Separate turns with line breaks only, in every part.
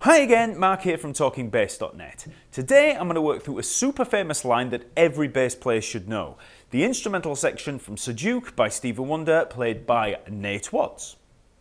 Hi again, Mark here from Talkingbass.net. Today I'm going to work through a super famous line that every bass player should know. The instrumental section from Seduke by Stevie Wonder, played by Nate Watts.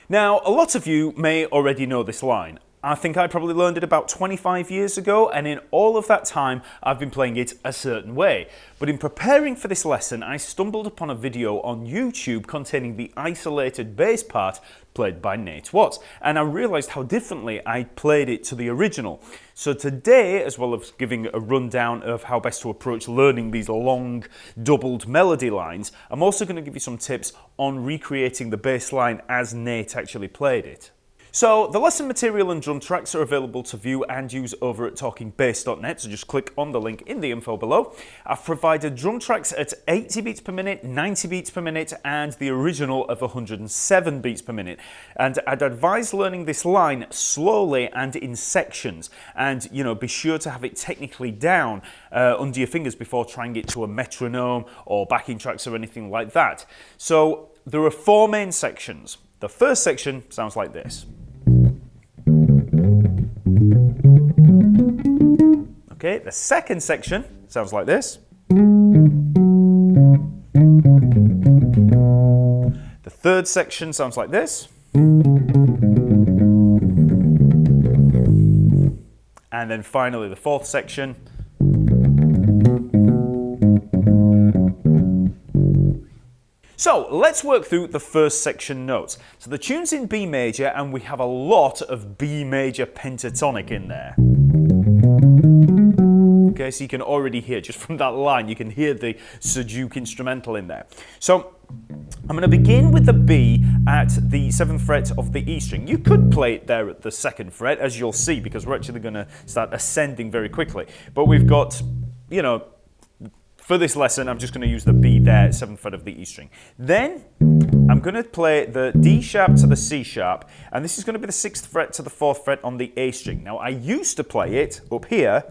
Now, a lot of you may already know this line. I think I probably learned it about 25 years ago, and in all of that time I've been playing it a certain way. But in preparing for this lesson, I stumbled upon a video on YouTube containing the isolated bass part played by Nate Watts, and I realised how differently I played it to the original. So today, as well as giving a rundown of how best to approach learning these long doubled melody lines, I'm also going to give you some tips on recreating the bass line as Nate actually played it. So the lesson material and drum tracks are available to view and use over at talkingbass.net, so just click on the link in the info below. I've provided drum tracks at 80 beats per minute, 90 beats per minute, and the original of 107 beats per minute. And I'd advise learning this line slowly and in sections, and be sure to have it technically down under your fingers before trying it to a metronome or backing tracks or anything like that. So there are four main sections. The first section sounds like this. Okay, the second section sounds like this. The third section sounds like this. And then finally the fourth section. So let's work through the first section notes. So the tune's in B major and we have a lot of B major pentatonic in there. Okay, so you can already hear, just from that line, you can hear the Seduke instrumental in there. So I'm going to begin with the B at the 7th fret of the E string. You could play it there at the 2nd fret, as you'll see, because we're actually going to start ascending very quickly. But we've got, for this lesson, I'm just going to use the B there, 7th fret of the E string. Then I'm going to play the D sharp to the C sharp, and this is going to be the 6th fret to the 4th fret on the A string. Now, I used to play it up here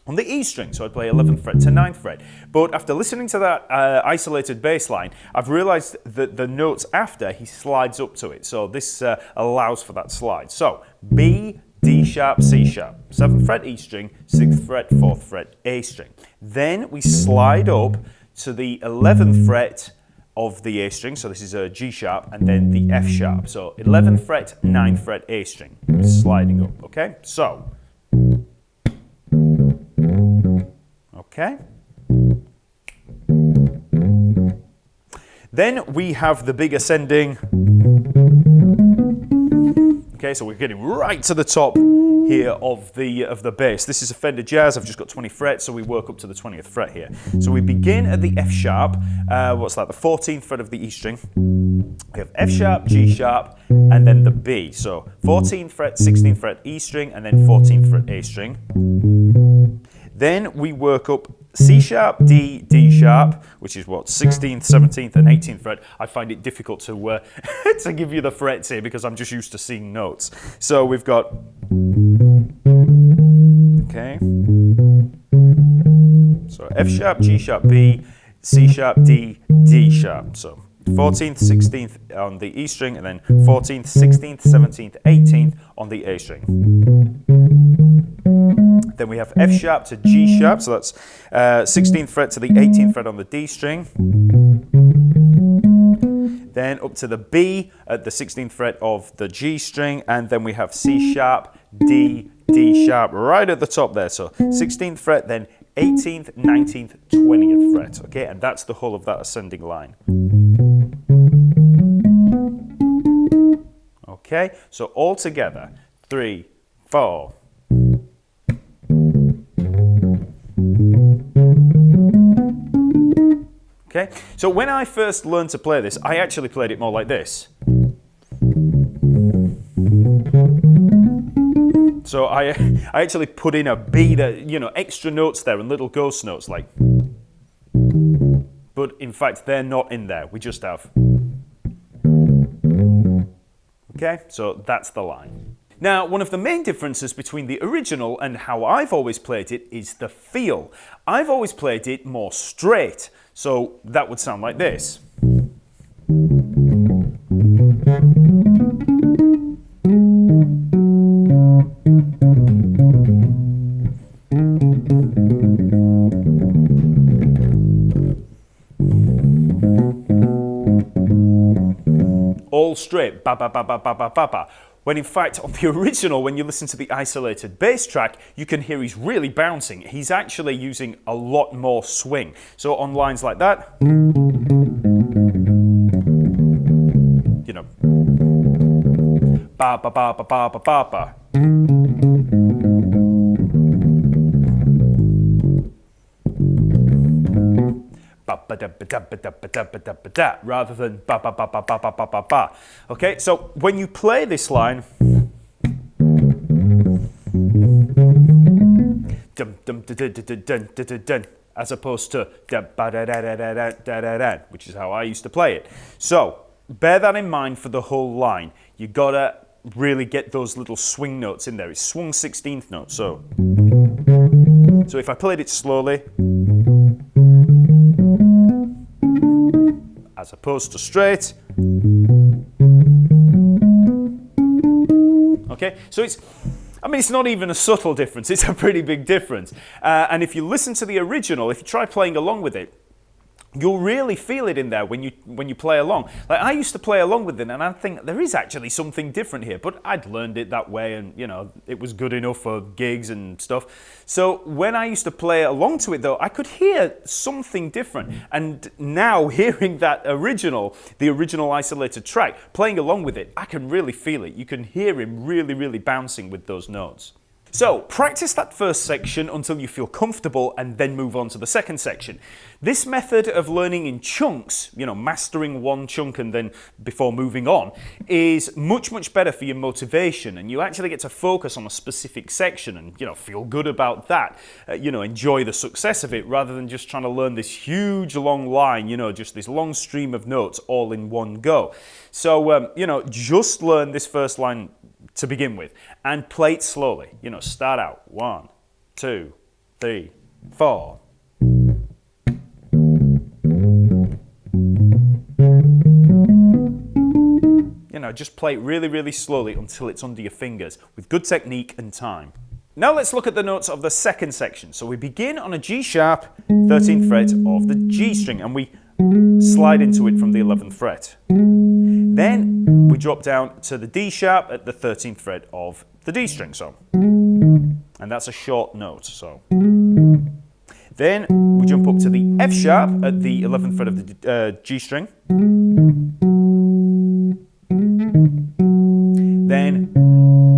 on the E string, so I'd play 11th fret to 9th fret. But after listening to that isolated bass line, I've realised that the notes after, he slides up to it. So this allows for that slide. So B, D sharp, C sharp, 7th fret E string, 6th fret, 4th fret A string. Then we slide up to the 11th fret of the A string, so this is a G sharp, and then the F sharp. So 11th fret, 9th fret A string, sliding up, okay? So, okay. Then we have the big ascending. Okay, so we're getting right to the top here of the bass. This is a Fender Jazz. I've just got 20 frets, so we work up to the 20th fret here. So we begin at the F sharp. What's that? The 14th fret of the E string. We have F sharp, G sharp, and then the B. So 14th fret, 16th fret E string, and then 14th fret A string. Then we work up C sharp, D, D sharp, which is what, 16th, 17th, and 18th fret. I find it difficult to to give you the frets here because I'm just used to seeing notes. So we've got, okay, so F sharp, G sharp, B, C sharp, D, D sharp. So 14th, 16th on the E string, and then 14th, 16th, 17th, 18th on the A string. Then we have F sharp to G sharp, so that's 16th fret to the 18th fret on the D string. Then up to the B at the 16th fret of the G string, and then we have C sharp, D, D sharp right at the top there. So 16th fret, then 18th, 19th, 20th fret. Okay, and that's the whole of that ascending line. Okay, so all together, 3, 4. Okay, so when I first learned to play this, I actually played it more like this. So I actually put in a B that, you know, extra notes there and little ghost notes like, but in fact they're not in there. We just have. Okay, so that's the line. Now, one of the main differences between the original and how I've always played it is the feel. I've always played it more straight, so that would sound like this. All straight, ba ba ba ba ba ba ba ba. When in fact, on the original, when you listen to the isolated bass track, you can hear he's really bouncing. He's actually using a lot more swing. So on lines like that, you know, ba ba ba ba ba ba ba ba. Rather than ba ba ba ba ba ba ba ba ba. Okay, so when you play this line, as opposed to which is how I used to play it. So bear that in mind for the whole line. You gotta really get those little swing notes in there. It's swung 16th notes. So if I played it slowly, as opposed to straight. Okay, so it's not even a subtle difference, it's a pretty big difference. And if you listen to the original, if you try playing along with it, you'll really feel it in there when you play along. Like I used to play along with it and I think there is actually something different here, but I'd learned it that way and, you know, it was good enough for gigs and stuff. So when I used to play along to it though, I could hear something different. And now hearing that the original isolated track, playing along with it, I can really feel it. You can hear him really, really bouncing with those notes. So practice that first section until you feel comfortable and then move on to the second section. This method of learning in chunks, you know, mastering one chunk and then before moving on, is much, much better for your motivation, and you actually get to focus on a specific section and, you know, feel good about that, you know, enjoy the success of it rather than just trying to learn this huge long line, you know, just this long stream of notes all in one go. So, you know, just learn this first line to begin with and play it slowly. You know, start out 1, 2, 3, 4. You know, just play it really, really slowly until it's under your fingers with good technique and time. Now let's look at the notes of the second section. So we begin on a G sharp, 13th fret of the G string, and we slide into it from the 11th fret. Then we drop down to the D sharp at the 13th fret of the D string, so. And that's a short note, so. Then we jump up to the F sharp at the 11th fret of the G string. Then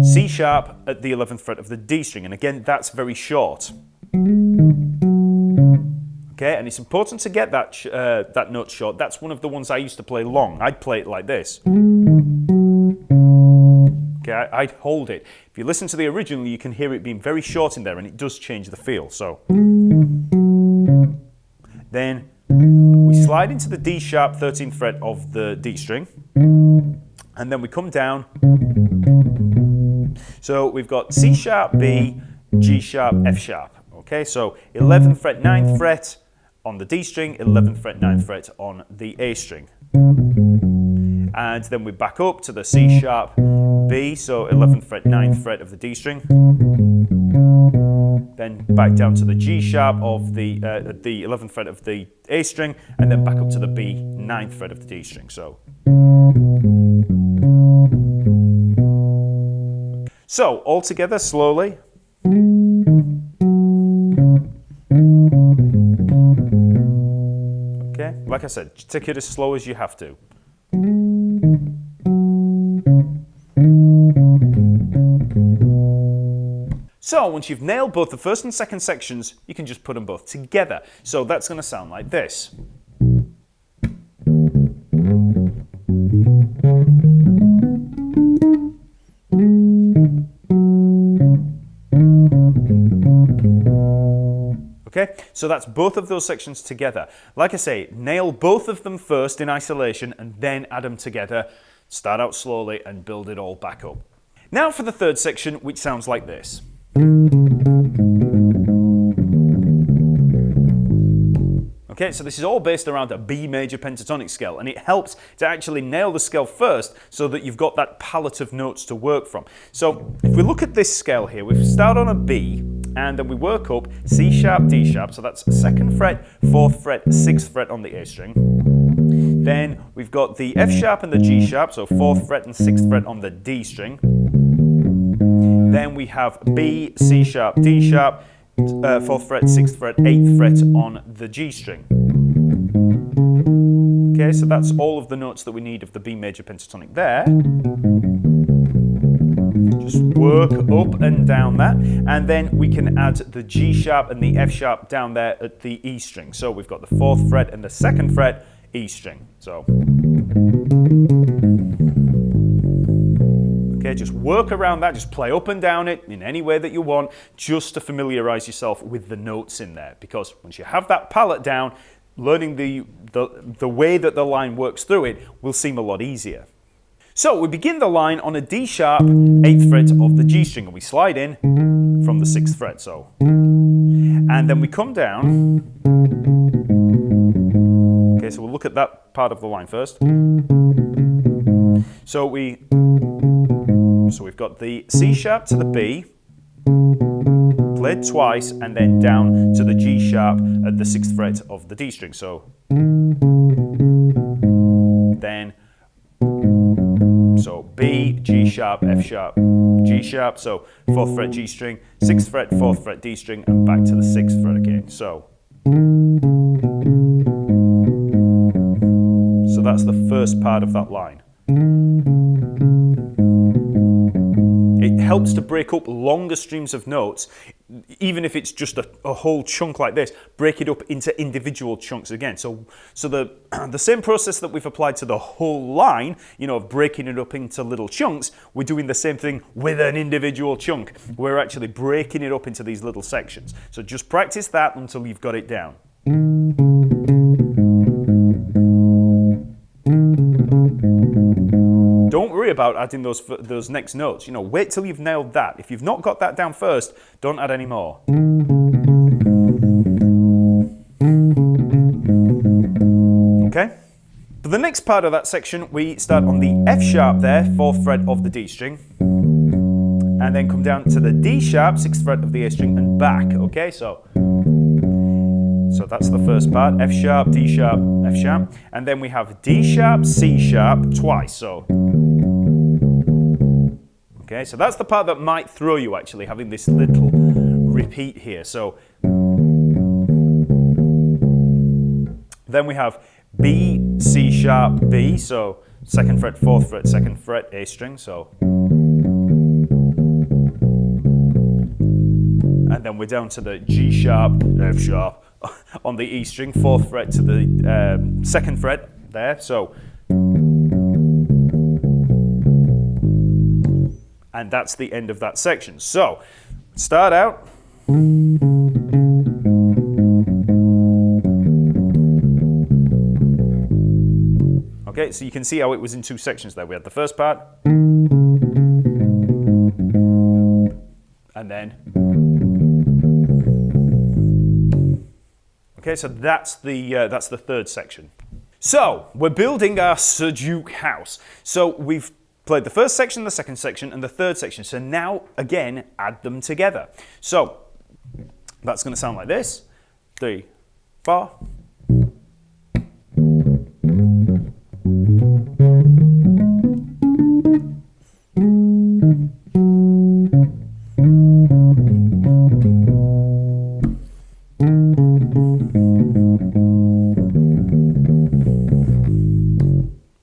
C sharp at the 11th fret of the D string, and again that's very short. Okay, and it's important to get that note short. That's one of the ones I used to play long. I'd play it like this. Okay, I'd hold it. If you listen to the original, you can hear it being very short in there, and it does change the feel. So then we slide into the D sharp 13th fret of the D string, and then we come down. So we've got C sharp, B, G sharp, F sharp. Okay, so 11th fret, 9th fret on the D string, 11th fret, 9th fret on the A string. And then we back up to the C sharp, B, so 11th fret, 9th fret of the D string. Then back down to the G sharp of the 11th fret of the A string, and then back up to the B, 9th fret of the D string. So all together slowly. Okay, like I said, take it as slow as you have to. So once you've nailed both the first and second sections, you can just put them both together. So that's going to sound like this. Okay, so that's both of those sections together. Like I say, nail both of them first in isolation and then add them together. Start out slowly and build it all back up. Now for the third section, which sounds like this. Okay, so this is all based around a B major pentatonic scale, and it helps to actually nail the scale first so that you've got that palette of notes to work from. So if we look at this scale here, we start on a B, and then we work up C sharp, D sharp, so that's 2nd fret, 4th fret, 6th fret on the A string. Then we've got the F sharp and the G sharp, so 4th fret and 6th fret on the D string. Then we have B, C sharp, D sharp, 4th fret, 6th fret, 8th fret on the G string. Okay, so that's all of the notes that we need of the B major pentatonic there. Just work up and down that, and then we can add the G sharp and the F sharp down there at the E string. So we've got the 4th fret and the 2nd fret E string. So okay, just work around that, just play up and down it in any way that you want, just to familiarize yourself with the notes in there. Because once you have that palette down, learning the way that the line works through it will seem a lot easier. So we begin the line on a D sharp, 8th fret of the G string, and we slide in from the 6th fret. So, and then we come down. Okay, so we'll look at that part of the line first. So we've got the C sharp to the B, played twice, and then down to the G sharp at the 6th fret of the D string. So then, so B, G sharp, F sharp, G sharp, so 4th fret G string, 6th fret, 4th fret D string, and back to the 6th fret again. So that's the first part of that line. It helps to break up longer streams of notes, even if it's just a whole chunk like this, break it up into individual chunks again. So the same process that we've applied to the whole line, you know, of breaking it up into little chunks, we're doing the same thing with an individual chunk. We're actually breaking it up into these little sections. So just practice that until you've got it down. Don't worry about adding those next notes. You know, wait till you've nailed that. If you've not got that down first, don't add any more. Okay? For the next part of that section, we start on the F sharp there, 4th fret of the D string, and then come down to the D sharp, 6th fret of the A string, and back. Okay, so that's the first part, F sharp, D sharp, F sharp, and then we have D sharp, C sharp twice, so. Okay, so that's the part that might throw you actually, having this little repeat here. So then we have B, C sharp, B, so 2nd fret, 4th fret, 2nd fret, A string, so. And then we're down to the G sharp, F sharp on the E string, 4th fret to the 2nd fret there, so. And that's the end of that section. So, start out. Okay, so you can see how it was in two sections there. We had the first part, and then. Okay, so that's the third section. So we're building our Sujuk house. So we've played the first section, the second section, and the third section. So now again, add them together. So that's going to sound like this: 3, 4.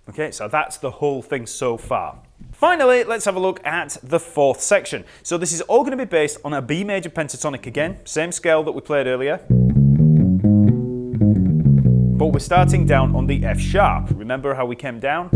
Okay, so that's the whole thing so far. Finally, let's have a look at the fourth section. So this is all going to be based on a B major pentatonic again, same scale that we played earlier. But we're starting down on the F sharp. Remember how we came down?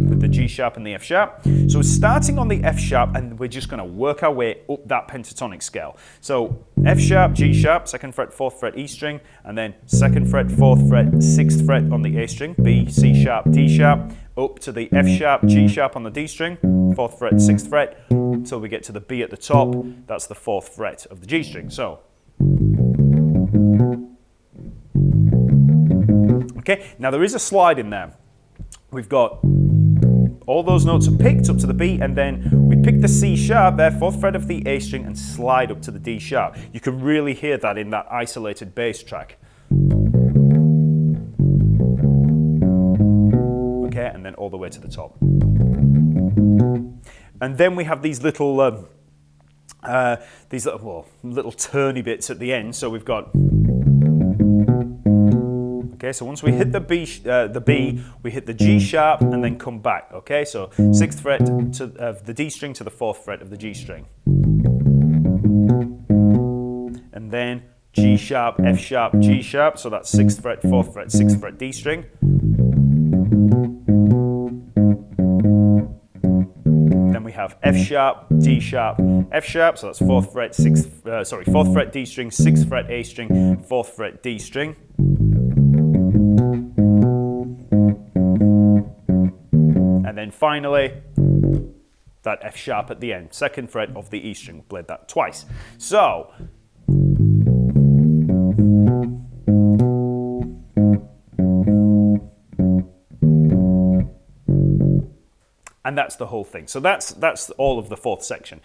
with the G sharp and the F sharp. So we're starting on the F sharp and we're just going to work our way up that pentatonic scale. So F sharp, G sharp, 2nd fret, 4th fret, E string, and then 2nd fret, 4th fret, 6th fret on the A string, B, C sharp, D sharp, up to the F sharp, G sharp on the D string, 4th fret, 6th fret, until we get to the B at the top. That's the 4th fret of the G string. So, okay, now there is a slide in there. We've got all those notes are picked up to the B, and then we pick the C sharp there, 4th fret of the A string, and slide up to the D sharp. You can really hear that in that isolated bass track. Okay, and then all the way to the top. And then we have these little little turny bits at the end. So we've got. Okay, so once we hit the B, we hit the G sharp and then come back. Okay, so 6th fret of the D string to the 4th fret of the G string, and then G sharp, F sharp, G sharp. So that's 6th fret, 4th fret, 6th fret, D string. Then we have F sharp, D sharp, F sharp. So that's 4th fret, 4th fret, D string, 6th fret, A string, 4th fret, D string. And then finally, that F sharp at the end, 2nd fret of the E string. Played that twice. So, and that's the whole thing. So that's all of the 4th section.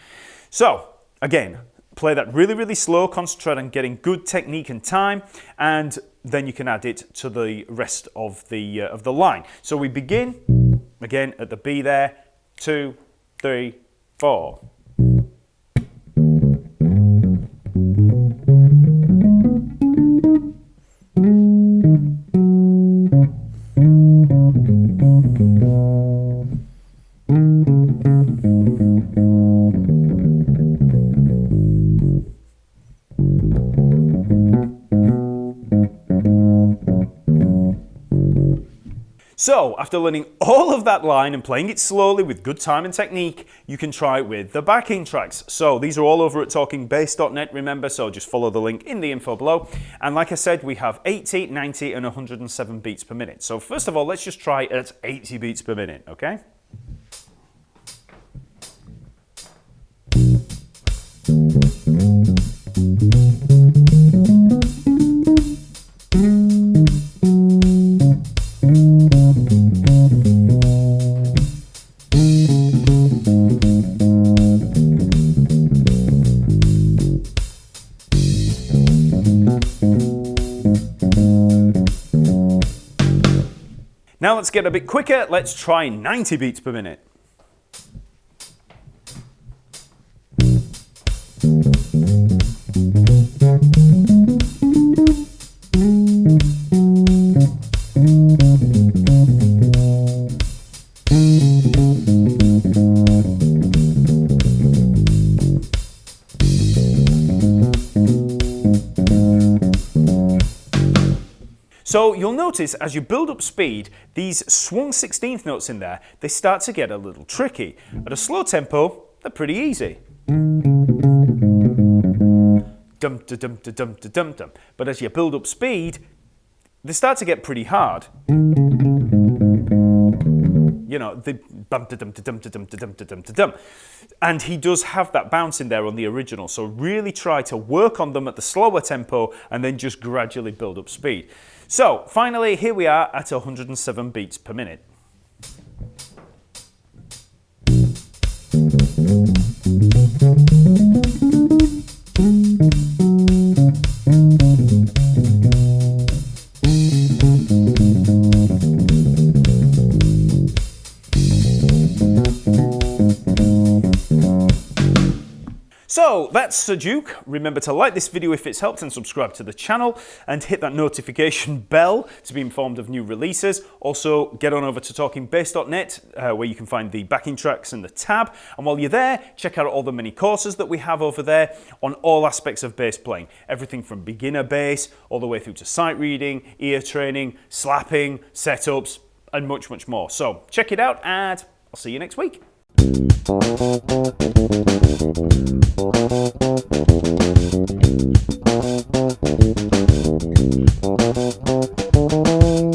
So again, play that really, really slow, concentrate on getting good technique and time, and then you can add it to the rest of the line. So we begin again at the B there, 2, 3, 4. So, after learning all of that line and playing it slowly with good time and technique, you can try it with the backing tracks. So, these are all over at talkingbass.net, remember, so just follow the link in the info below. And like I said, we have 80, 90 and 107 beats per minute. So, first of all, let's just try at 80 beats per minute, okay? Now let's get a bit quicker. Let's try 90 beats per minute. So you'll notice as you build up speed, these swung 16th notes in there, they start to get a little tricky. At a slow tempo, they're pretty easy. Dum da dum da dum da dum dum. But as you build up speed, they start to get pretty hard. You know, the bum da dum da dum da dum da dum da dum da dum. And he does have that bounce in there on the original. So really try to work on them at the slower tempo and then just gradually build up speed. So finally, here we are at 107 beats per minute. So that's Sir Duke. Remember to like this video if it's helped and subscribe to the channel and hit that notification bell to be informed of new releases. Also get on over to talkingbass.net where you can find the backing tracks and the tab. And while you're there, check out all the mini courses that we have over there on all aspects of bass playing. Everything from beginner bass all the way through to sight reading, ear training, slapping, setups, and much, much more. So check it out, and I'll see you next week.